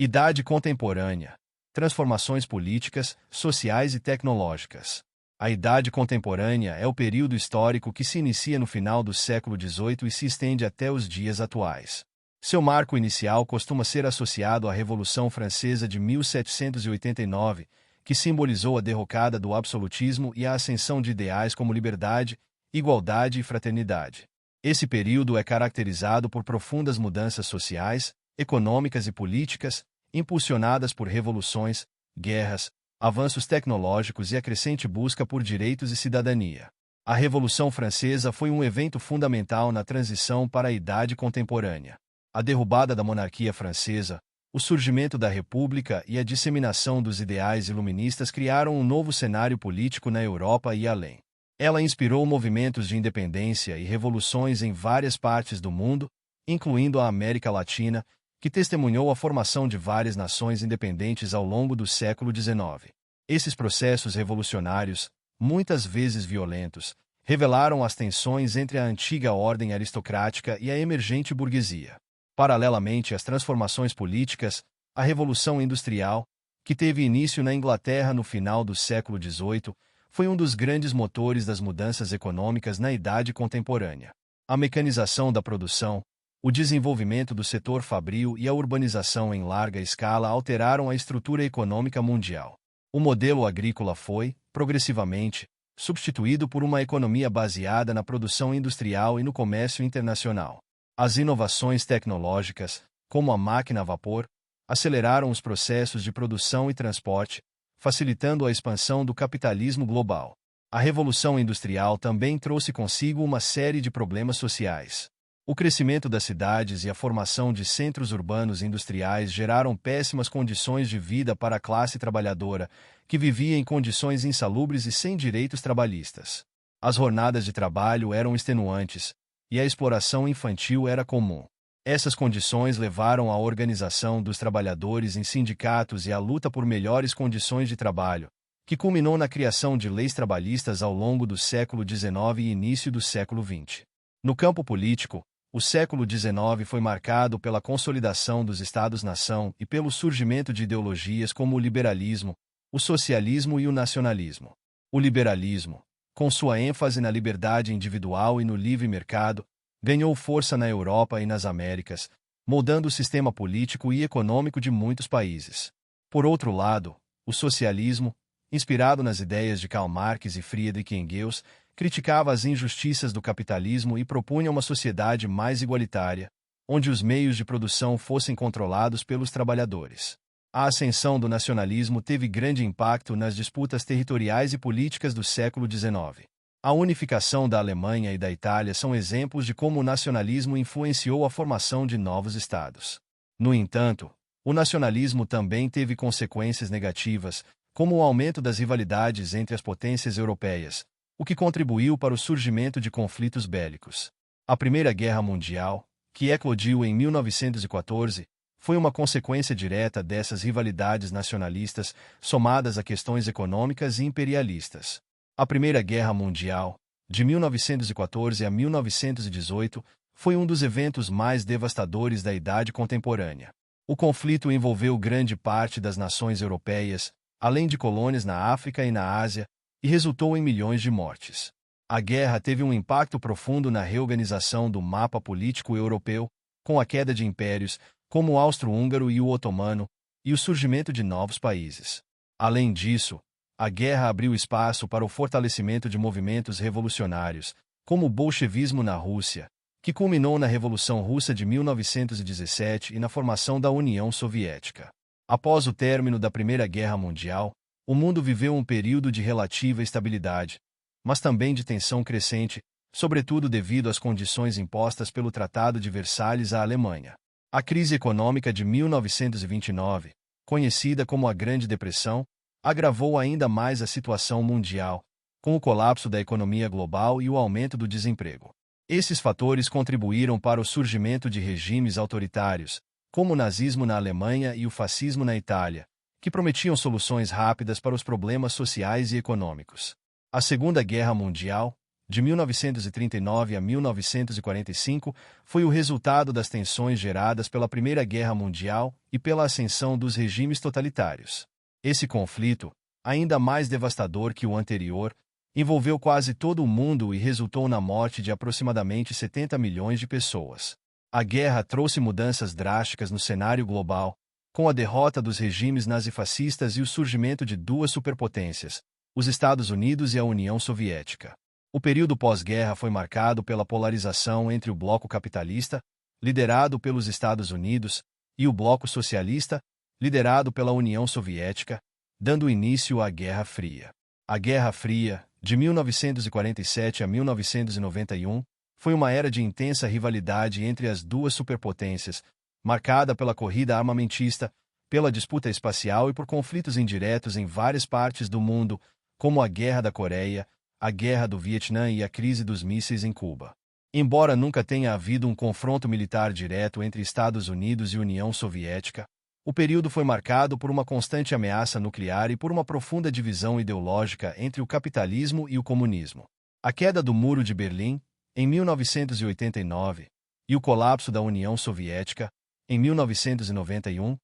Idade contemporânea. Transformações políticas, sociais e tecnológicas. A Idade Contemporânea é o período histórico que se inicia no final do século XVIII e se estende até os dias atuais. Seu marco inicial costuma ser associado à Revolução Francesa de 1789, que simbolizou a derrocada do absolutismo e a ascensão de ideais como liberdade, igualdade e fraternidade. Esse período é caracterizado por profundas mudanças sociais, econômicas e políticas, impulsionadas por revoluções, guerras, avanços tecnológicos e a crescente busca por direitos e cidadania. A Revolução Francesa foi um evento fundamental na transição para a Idade Contemporânea. A derrubada da monarquia francesa, o surgimento da República e a disseminação dos ideais iluministas criaram um novo cenário político na Europa e além. Ela inspirou movimentos de independência e revoluções em várias partes do mundo, incluindo a América Latina, que testemunhou a formação de várias nações independentes ao longo do século XIX. Esses processos revolucionários, muitas vezes violentos, revelaram as tensões entre a antiga ordem aristocrática e a emergente burguesia. Paralelamente às transformações políticas, a Revolução Industrial, que teve início na Inglaterra no final do século XVIII, foi um dos grandes motores das mudanças econômicas na Idade Contemporânea. A mecanização da produção, o desenvolvimento do setor fabril e a urbanização em larga escala alteraram a estrutura econômica mundial. O modelo agrícola foi, progressivamente, substituído por uma economia baseada na produção industrial e no comércio internacional. As inovações tecnológicas, como a máquina a vapor, aceleraram os processos de produção e transporte, facilitando a expansão do capitalismo global. A Revolução Industrial também trouxe consigo uma série de problemas sociais. O crescimento das cidades e a formação de centros urbanos industriais geraram péssimas condições de vida para a classe trabalhadora, que vivia em condições insalubres e sem direitos trabalhistas. As jornadas de trabalho eram extenuantes, e a exploração infantil era comum. Essas condições levaram à organização dos trabalhadores em sindicatos e à luta por melhores condições de trabalho, que culminou na criação de leis trabalhistas ao longo do século XIX e início do século XX. No campo político, o século XIX foi marcado pela consolidação dos Estados-nação e pelo surgimento de ideologias como o liberalismo, o socialismo e o nacionalismo. O liberalismo, com sua ênfase na liberdade individual e no livre mercado, ganhou força na Europa e nas Américas, moldando o sistema político e econômico de muitos países. Por outro lado, o socialismo, inspirado nas ideias de Karl Marx e Friedrich Engels, criticava as injustiças do capitalismo e propunha uma sociedade mais igualitária, onde os meios de produção fossem controlados pelos trabalhadores. A ascensão do nacionalismo teve grande impacto nas disputas territoriais e políticas do século XIX. A unificação da Alemanha e da Itália são exemplos de como o nacionalismo influenciou a formação de novos estados. No entanto, o nacionalismo também teve consequências negativas, como o aumento das rivalidades entre as potências europeias, o que contribuiu para o surgimento de conflitos bélicos. A Primeira Guerra Mundial, que eclodiu em 1914, foi uma consequência direta dessas rivalidades nacionalistas, somadas a questões econômicas e imperialistas. A Primeira Guerra Mundial, de 1914 a 1918, foi um dos eventos mais devastadores da Idade Contemporânea. O conflito envolveu grande parte das nações europeias, além de colônias na África e na Ásia, e resultou em milhões de mortes. A guerra teve um impacto profundo na reorganização do mapa político europeu, com a queda de impérios, como o austro-húngaro e o otomano, e o surgimento de novos países. Além disso, a guerra abriu espaço para o fortalecimento de movimentos revolucionários, como o bolchevismo na Rússia, que culminou na Revolução Russa de 1917 e na formação da União Soviética. Após o término da Primeira Guerra Mundial, o mundo viveu um período de relativa estabilidade, mas também de tensão crescente, sobretudo devido às condições impostas pelo Tratado de Versalhes à Alemanha. A crise econômica de 1929, conhecida como a Grande Depressão, agravou ainda mais a situação mundial, com o colapso da economia global e o aumento do desemprego. Esses fatores contribuíram para o surgimento de regimes autoritários, como o nazismo na Alemanha e o fascismo na Itália, que prometiam soluções rápidas para os problemas sociais e econômicos. A Segunda Guerra Mundial, de 1939 a 1945, foi o resultado das tensões geradas pela Primeira Guerra Mundial e pela ascensão dos regimes totalitários. Esse conflito, ainda mais devastador que o anterior, envolveu quase todo o mundo e resultou na morte de aproximadamente 70 milhões de pessoas. A guerra trouxe mudanças drásticas no cenário global, com a derrota dos regimes nazifascistas e o surgimento de duas superpotências, os Estados Unidos e a União Soviética. O período pós-guerra foi marcado pela polarização entre o bloco capitalista, liderado pelos Estados Unidos, e o bloco socialista, liderado pela União Soviética, dando início à Guerra Fria. A Guerra Fria, de 1947 a 1991, foi uma era de intensa rivalidade entre as duas superpotências, marcada pela corrida armamentista, pela disputa espacial e por conflitos indiretos em várias partes do mundo, como a Guerra da Coreia, a Guerra do Vietnã e a crise dos mísseis em Cuba. Embora nunca tenha havido um confronto militar direto entre Estados Unidos e União Soviética, o período foi marcado por uma constante ameaça nuclear e por uma profunda divisão ideológica entre o capitalismo e o comunismo. A queda do Muro de Berlim, em 1989, e o colapso da União Soviética, em 1991,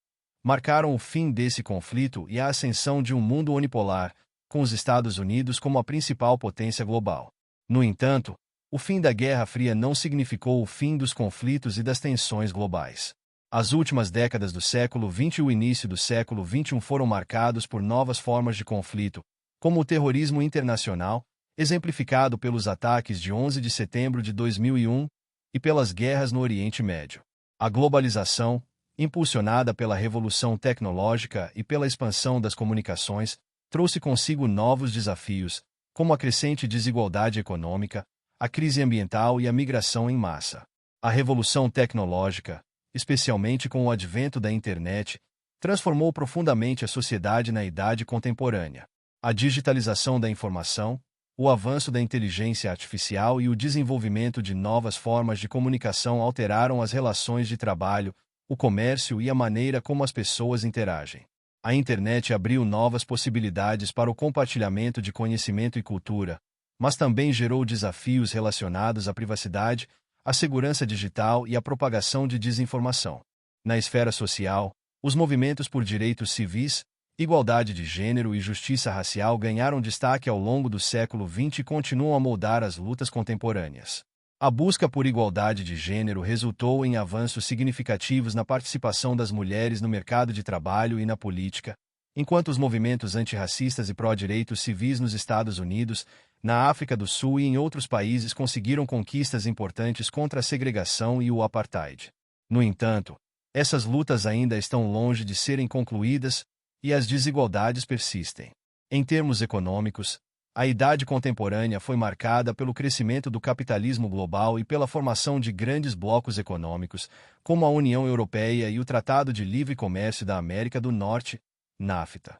marcaram o fim desse conflito e a ascensão de um mundo unipolar, com os Estados Unidos como a principal potência global. No entanto, o fim da Guerra Fria não significou o fim dos conflitos e das tensões globais. As últimas décadas do século XX e o início do século XXI foram marcados por novas formas de conflito, como o terrorismo internacional, exemplificado pelos ataques de 11 de setembro de 2001, e pelas guerras no Oriente Médio. A globalização, impulsionada pela revolução tecnológica e pela expansão das comunicações, trouxe consigo novos desafios, como a crescente desigualdade econômica, a crise ambiental e a migração em massa. A revolução tecnológica, especialmente com o advento da internet, transformou profundamente a sociedade na idade contemporânea. A digitalização da informação, o avanço da inteligência artificial e o desenvolvimento de novas formas de comunicação alteraram as relações de trabalho, o comércio e a maneira como as pessoas interagem. A internet abriu novas possibilidades para o compartilhamento de conhecimento e cultura, mas também gerou desafios relacionados à privacidade, à segurança digital e à propagação de desinformação. Na esfera social, os movimentos por direitos civis, igualdade de gênero e justiça racial ganharam destaque ao longo do século XX e continuam a moldar as lutas contemporâneas. A busca por igualdade de gênero resultou em avanços significativos na participação das mulheres no mercado de trabalho e na política, enquanto os movimentos antirracistas e pró-direitos civis nos Estados Unidos, na África do Sul e em outros países conseguiram conquistas importantes contra a segregação e o apartheid. No entanto, essas lutas ainda estão longe de serem concluídas e as desigualdades persistem. Em termos econômicos, a idade contemporânea foi marcada pelo crescimento do capitalismo global e pela formação de grandes blocos econômicos, como a União Europeia e o Tratado de Livre Comércio da América do Norte, NAFTA.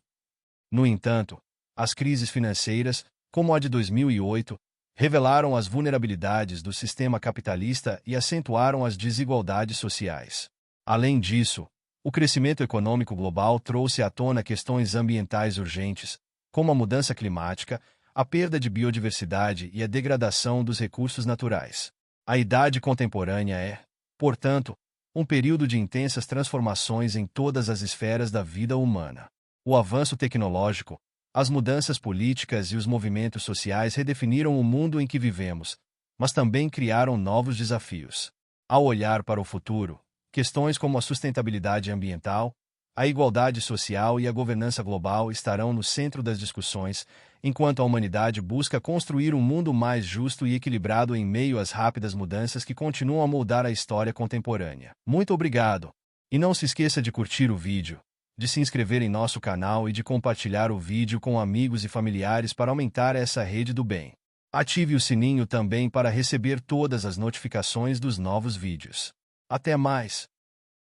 No entanto, as crises financeiras, como a de 2008, revelaram as vulnerabilidades do sistema capitalista e acentuaram as desigualdades sociais. Além disso, o crescimento econômico global trouxe à tona questões ambientais urgentes, como a mudança climática, a perda de biodiversidade e a degradação dos recursos naturais. A idade contemporânea é, portanto, um período de intensas transformações em todas as esferas da vida humana. O avanço tecnológico, as mudanças políticas e os movimentos sociais redefiniram o mundo em que vivemos, mas também criaram novos desafios. Ao olhar para o futuro, questões como a sustentabilidade ambiental, a igualdade social e a governança global estarão no centro das discussões, enquanto a humanidade busca construir um mundo mais justo e equilibrado em meio às rápidas mudanças que continuam a moldar a história contemporânea. Muito obrigado! E não se esqueça de curtir o vídeo, de se inscrever em nosso canal e de compartilhar o vídeo com amigos e familiares para aumentar essa rede do bem. Ative o sininho também para receber todas as notificações dos novos vídeos. Até mais!